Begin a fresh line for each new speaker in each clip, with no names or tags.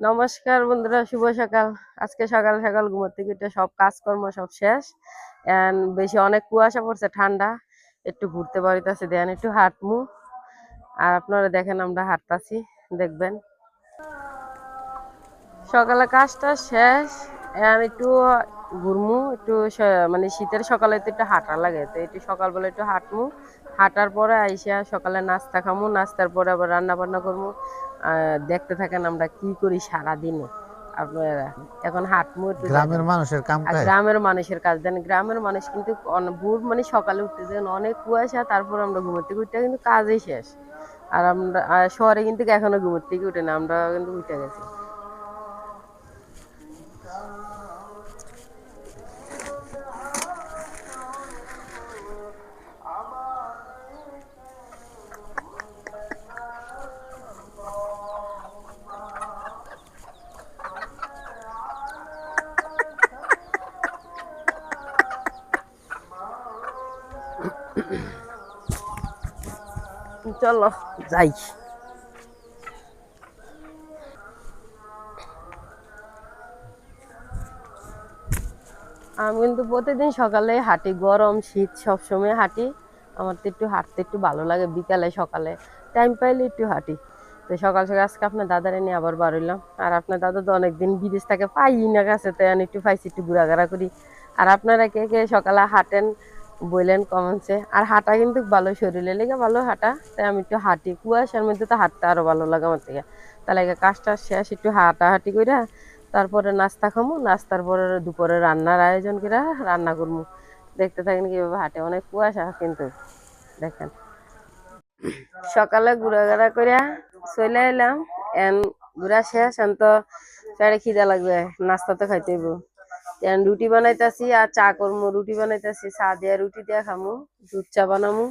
নমস্কার বন্ধুরা, শুভ সকাল। আজকে সকাল সকাল ঘুম থেকে উঠে সব কাজকর্ম সব শেষ। বেশি অনেক কুয়াশা পড়ছে, ঠান্ডা। একটু ঘুরতে পারিতেছি, দেন একটু হাঁটমু। আর আপনারা দেখেন আমরা হাঁটতাছি, দেখবেন। সকালে কাজটা শেষ, একটু ঘুরমু একটু। মানে শীতের সকালে তো একটু হাঁটা লাগে, তো একটু সকালবেলা একটু হাঁটমু। হাঁটার পরে আইসা সকালে নাস্তা খামু, নাস্তার পরে আবার রান্না বান্না করবো। দেখতে থাকেন আমরা কি করি সারাদিনে আপনারা। এখন হাঁটমু একটু,
গ্রামের
দেখেন।
মানুষের কাম
আর
কাজ।
গ্রামের মানুষের কাজ দেন, গ্রামের মানুষ কিন্তু ভোর মানে সকালে উঠতে দেন অনেক কুয়াশা, তারপর আমরা ঘুমের থেকে উঠতে কিন্তু কাজই শেষ। আর আমরা শহরে কিন্তু এখনো ঘুমের থেকে উঠে না, আমরা কিন্তু উঠে গেছি। চলো যাই। আমি কিন্তু প্রতিদিন সকালে হাঁটি, গরম শীত সবসময় হাঁটি। আমার তো একটু হাঁটতে একটু ভালো লাগে, বিকালে সকালে টাইম পাইলে একটু হাঁটি। তো সকাল সকাল আজকে আপনার দাদারে নিয়ে আবার বার হইলাম। আর আপনার দাদা তো অনেকদিন বিদেশ থেকে পাই না কাছে, তাই আমি একটু পাইছি, একটু ঘোরাঘোরা করি। আর আপনারা কে কে সকালে হাঁটেন বললেন কমেন্টসে। আর হাঁটা কিন্তু ভালো, শরীরে লেগে ভালো হাঁটা। তাই আমি একটু হাঁটি, কুয়াশার মধ্যে তো হাঁটতে আরো ভালো লাগে আমার থেকে। তাহলে কাজটা শেষ, একটু হাঁটাহাঁটি করে তারপরে নাস্তা খামু, নাস্তার পরে দুপুরে রান্নার আয়োজন করে রান্না করবো। দেখতে থাকেন কিভাবে হাঁটে, অনেক কুয়াশা কিন্তু, দেখেন। সকালে ঘোরাঘোরা করে চলে এলাম। এন ঘোরা শেষ, এখন তো পেটে খিদা লাগবে, নাস্তা তো খাইতে হইব। এখন রুটি বানাইতেছি আর চা করবো। রুটি বানাইতেছি, চা দিয়া রুটি দিয়া খামু, দুধ চা বানামু।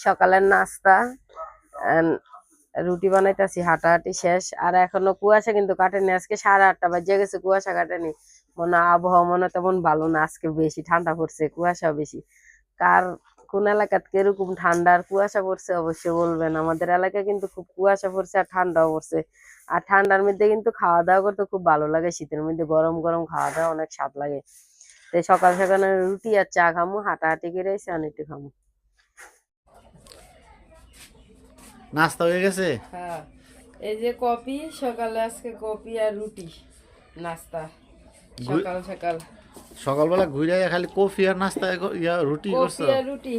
সকালের নাস্তা। রুটি বানাইতেছি, হাঁটাহাঁটি শেষ। আর এখনো কুয়াশা কিন্তু কাটেনি, আজকে 8:30 বাজে গেছে, কুয়াশা কাটেনি। মনে হয় আবহাওয়া মনে হয় তেমন ভালো না, আজকে বেশি ঠান্ডা পড়ছে, কুয়াশাও বেশি। কার কোন এলাকাত কিরকম ঠান্ডা আর কুয়াশা পড়ছে অবশ্যই বলবেন। আমাদের এলাকায় কিন্তু খুব কুয়াশা পড়ছে আর ঠান্ডাও পড়ছে। আর ঠান্ডার মধ্যে কিন্তু খাওয়া দাওয়া করতে খুব ভালো লাগে, শীতের মধ্যে গরম গরম খাওয়া দাওয়া অনেক স্বাদ লাগে। তো সকাল সকাল রুটি আর চা খামু, হাঁটাহাঁটি করে এসে অনেকটু খামু।
নাস্তা হয়ে গেছে?
হ্যাঁ, এই যে কফি, সকালে আজকে কফি আর রুটি নাস্তা। সকাল সকাল
সকালবেলা ঘুরে খালি কফি আর নাস্তা রুটি
কফি
করছো?
আর রুটি।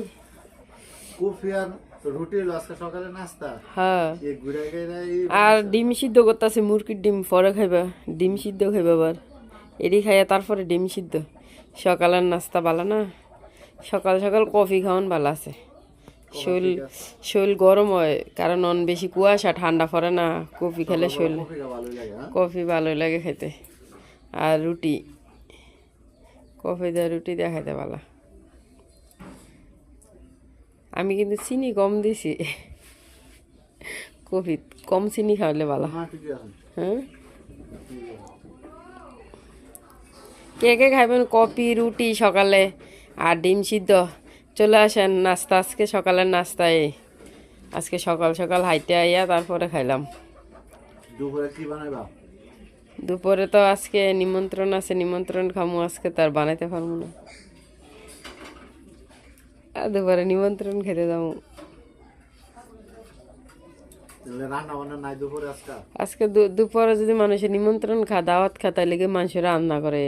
কফি আর রুটি হলো আজকে সকালে নাস্তা।
হ্যাঁ,
এই ঘুরে গেলে
আর ডিম সিদ্ধ করতেছে, মুরগির ডিম পরে খাইবা, ডিম সিদ্ধ খাইবা আবার। এটি খাইয়া তারপরে ডিম সিদ্ধ। সকালের নাস্তা ভালো না, সকাল সকাল কফি খাওয়ান ভালো আছে। শরীর শরীর গরম হয়, কারণ বেশি কুয়াশা, ঠান্ডা পড়ে না। কফি খেলে শরীর, কফি ভালো লাগে খেতে। আর রুটি, কফি দিয়ে রুটি দিয়ে খাইতে ভালো। আমি কিন্তু চিনি কম দিছি, কফি কম চিনি খাওয়ালে ভালো। হ্যাঁ, কে কে খাইবেন কফি রুটি সকালে আর ডিম সিদ্ধ? চলে আসেন নাস্তা, আজকে সকালের নাস্তায়। আজকে সকাল সকাল হাইতে আইয়া তারপরে খাইলাম।
দুপুরে কি বানাইবা?
দুপুরে তো আজকে নিমন্ত্রণ আছে, নিমন্ত্রণ খামু আজকে, তার বানাইতে পারবো না। আর দুপুরে নিমন্ত্রণ খেতে যাবো।
রান্না বান্না নাই দুপুরে
আজকে দুপুরে যদি মানুষের নিমন্ত্রণ দাওয়াত খা, তাহলে কি মানুষের রান্না করে?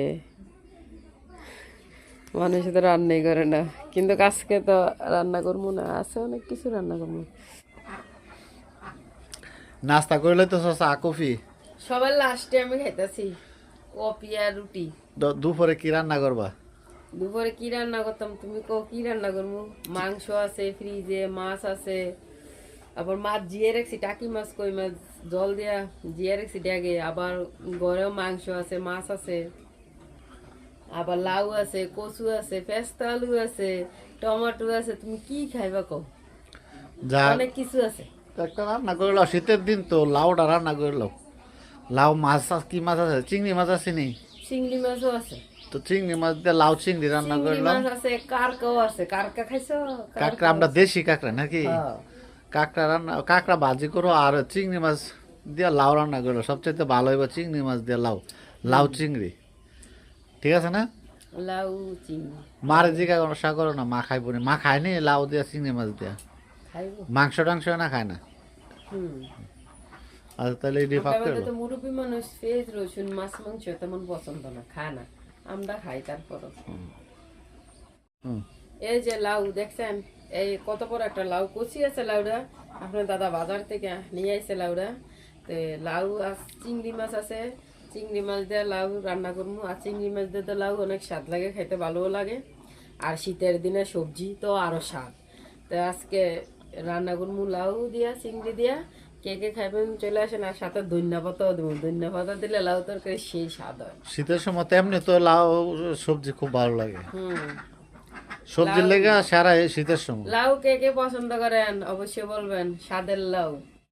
মানুষ তো রান্নাই করে না, কিন্তু আজকে তো রান্না করবো না, আছে অনেক কিছু রান্না করবো।
নাস্তা করলে তো চা কফি।
সবার লাস্টে আমি খাইতেছি কফি আর রুটি।
দুপুরে কি রান্না করবা?
দুপুরে কি রান্না করতাম, তুমি কো কি রান্না করবো? মাংস আছে ফ্রিজে, মাছ আছে। আবার মাছ জিয়ে রাখছি, টাকি মাছ, কই মাছ জল দিয়া জিয়ে রাখছি ড্যাগে। আবার ঘরেও মাংস আছে, মাছ আছে, আবার লাউ আছে, কচু আছে, পেস্তা আলু আছে, টমেটো আছে। তুমি কি খাইবা কো? অনেক কিছু আছে।
একটা রান্না করলো, শীতের দিন তো লাউটা রান্না করলো। লাউ মাছ কি মাছ আছে? চিংড়ি মাছ আছে নি?
চিংড়ি মাছও আছে।
তো চিংড়ি মাছ দিয়ে লাউ চিংড়ি রান্না
চিংড়ি
করলাম।
মাছ আছে, কারকাও আছে। কারকা খাইছো?
কাঁকড়া, আমরা দেশি কাঁকড়া নাকি?
হ্যাঁ।
কাঁকড়া রান্না, কাঁকড়া ভাজি করো আর চিংড়ি মাছ দিয়ে লাউ রান্না করলো, সবচেয়ে ভালো হইব চিংড়ি মাছ দিয়ে লাউ, লাউ চিংড়ি, ঠিক আছে না?
লাউ চিংড়ি
মারে জিজ্ঞাসা করো না, মা খাইব না, মা খায়নি লাউ দিয়া চিংড়ি মাছ দিয়া,
খাইব।
মাংস টাংস না খায় না।
হুম।
আচ্ছা তাহলে এটি ফাঁক
আমাদের
করলো।
তো মুরব্বী মানুষ পেঁয়াজ রসুন মাছ মাংস তেমন পছন্দ না, খায় না, আমরা খাই তারপরও।
হুম।
এই যে লাউ দেখছেন, এই কত বড় একটা লাউ কচি আছে লাউটা, আপনার দাদা বাজার থেকে নিয়ে আইছে লাউটা। তো লাউ আর চিংড়ি মাছ আছে, চিংড়ি মাছ দিয়ে লাউ রান্না করবো, আর চিংড়ি মাছ দিয়ে তো লাউ অনেক স্বাদ লাগে, খাইতে ভালোও লাগে, আর শীতের দিনে সবজি তো আরো স্বাদ। তো আজকে রান্না করবো লাউ দিয়া চিংড়ি দিয়া, কে কে খাইবেন চলে আসেন, আর সাথে ধনিয়া পাতাও দেবো, ধনিয়া পাতা দিলে লাউ তরকারি সেই স্বাদ হয়।
শীতের সময় তো এমনি তো লাউ সবজি খুব ভালো লাগে,
হুম।
সবজির লেগে সারা এই শীতের সময়।
লাউ কে কে পছন্দ করেন অবশ্যই বলবেন, স্বাদের লাউ।